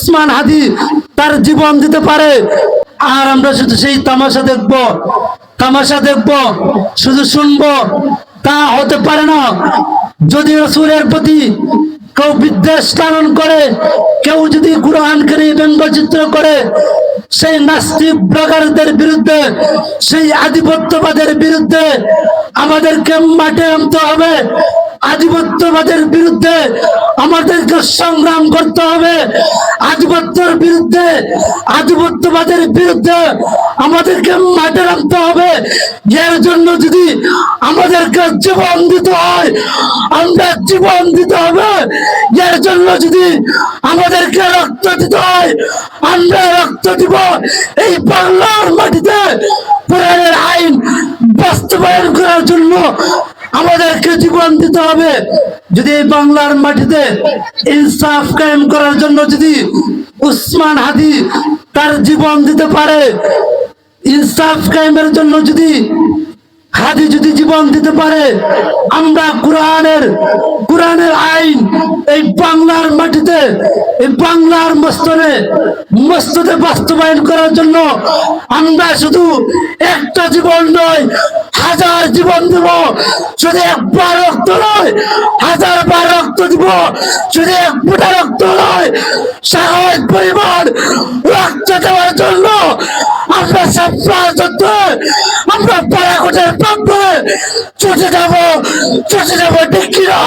উসমান হাদি তার জীবন দিতে পারে, আর আমরা শুধু সেই তামাশা দেখব, শুধু শুনবো, তা হতে পারে না। যদি রাসূলের প্রতি কেউ বিদ্বেষ লালন করে, কেউ যদি কুরআনকে নিয়ে ব্যঙ্গচিত্র করে, সেই নাস্তিক ব্লগারদের বিরুদ্ধে, সেই আধিপত্যবাদের বিরুদ্ধে আমাদেরকে মাঠে নামতে হবে। আধিপত্যবাদের বিরুদ্ধে আমাদেরকে সংগ্রাম করতে হবে। আধিপত্যের বিরুদ্ধে, আধিপত্যবাদের বিরুদ্ধে আমাদেরকে মাঠে নামতে হবে। এর জন্য যদি আমাদেরকে জীবন দিতে হয়, আমরা জীবন দিতে হবে। এর জন্য যদি আমাদেরকে রক্ত দিতে হয়, আমরা রক্ত দিব। এই বাংলার মাটিতে কোরআনের আইন বাস্তবায়ন করার জন্য আমাদেরকে জীবন দিতে হবে। যদি এই বাংলার মাটিতে ইনসাফ কায়েম করার জন্য যদি উসমান হাদি তার জীবন দিতে পারে, ইনসাফ কায়েমের জন্য যদি হাদি যদি জীবন দিতে পারে, আমরা কোরআনের আইন এই বাংলার মাটিতে, এই বাংলার মস্তদে বাস্তবায়ন করার জন্য আমরা শুধু একটা জীবন নয়, 1000 জীবন দেব। যদি একবার রক্ত নয়, 1000 বার রক্ত দিব। যদি এক ফোঁটা রক্ত নয়, সাহস পরিমাণ রক্ত দেওয়ার জন্য আমরা সব আমরা পাড়াকোটের প্রান্তরে ছুটে যাবো, ঠিক কিনা?